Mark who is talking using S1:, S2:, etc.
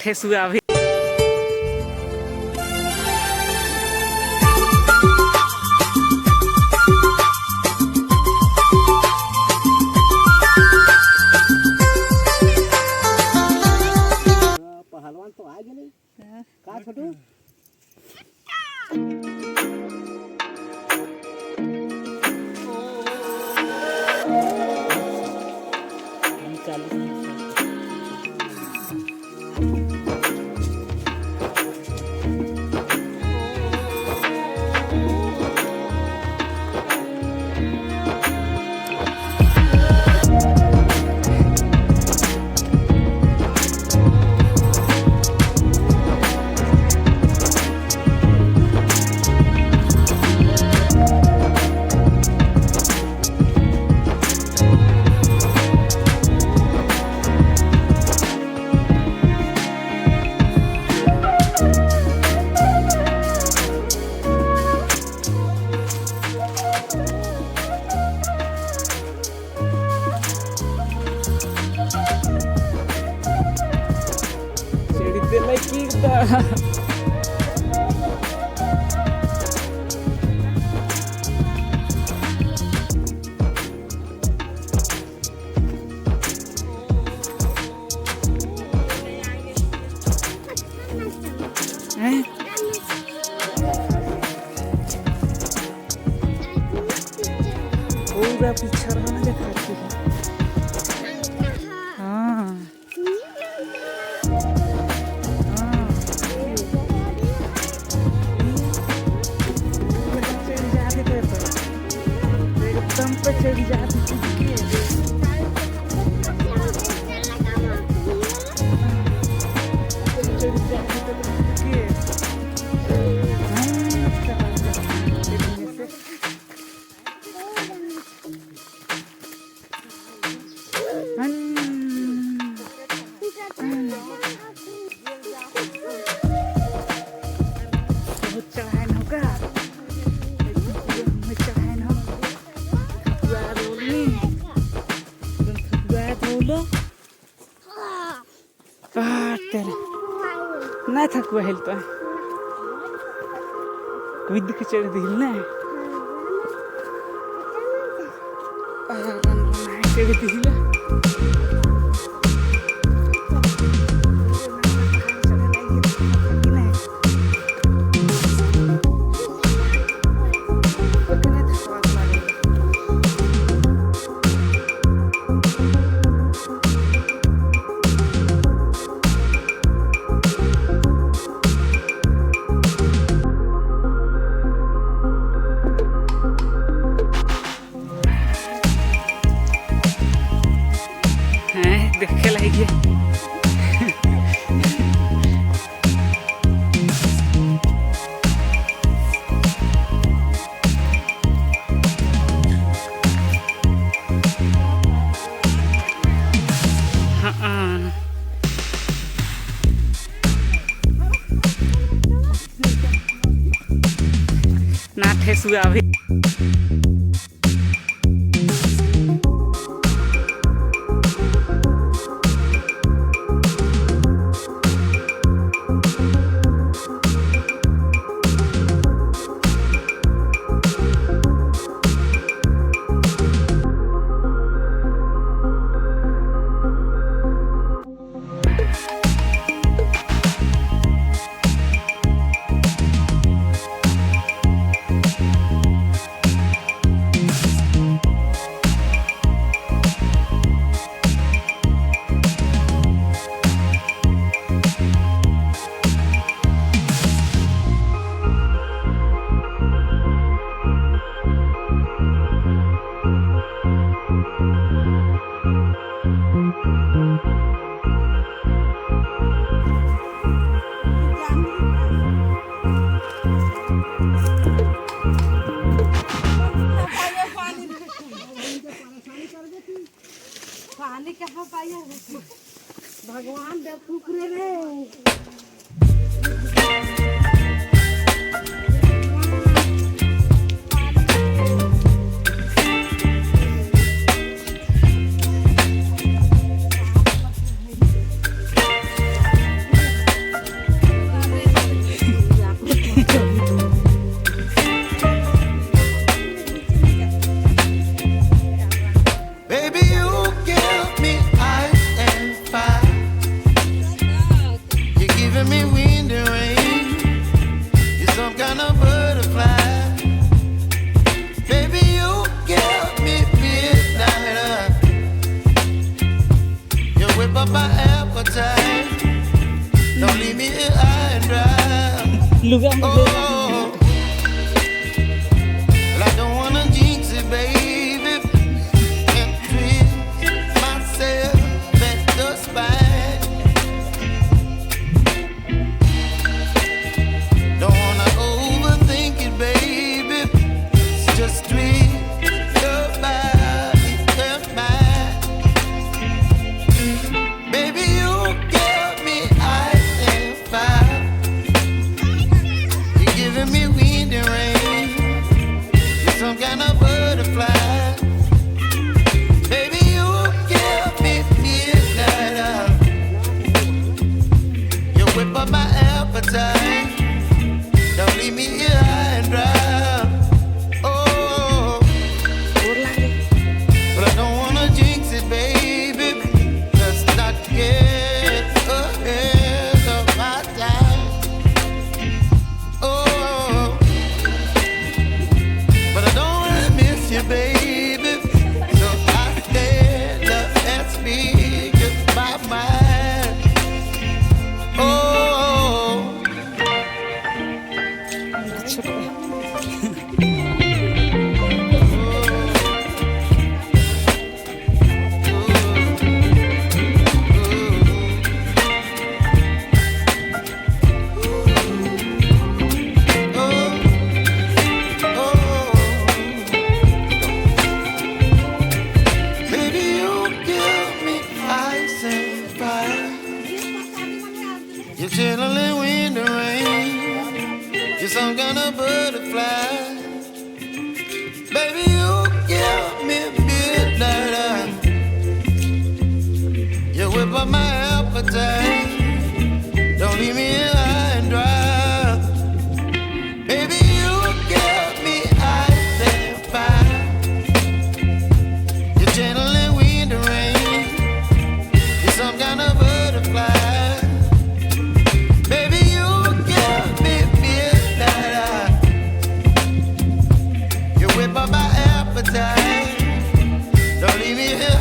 S1: ठेसुआ भी
S2: पहलवान तो आ गेले का छोटू पूरा पीछा रहना दिखाती है। हाँ एकदम पे चढ़ जाती नहीं थकुआ हेलता है कोई दिख चढ़ दिल ना चढ़ दिल देखे लगी ना ठेसुआ भी पानी कहाँ पाया भगवान बेवकूफ रे
S1: Don't leave me here high and dry.
S2: लुगा में दे
S1: Oh, well, I don't wanna jinx it, baby, and twist myself at the spine. Don't wanna overthink it, baby. It's just twist your body and mine. Baby, you give me ice and fire. You're giving me wind and rain. You're some kind of butterfly. Baby, you give me midnight out. You whip up my appetite. Don't leave me here high and dry. Oh,
S2: और लागे
S1: but I don't wanna jinx it, baby. Let's not get ahead of my time. Oh, but I don't wanna miss you, baby. So I stand up and speak my mind. Oh, baby, you give me ice and fire. You're chilling wind and rain. You're some kind of butterfly. Baby, you give me midnight eye. You whip up my appetite. Don't leave me here high and dry. Baby, you give me ice and fire. You're channeling wind and rain. You're some kind of butterfly. Baby, you give me midnight eye. You whip up my appetite. Don't leave me here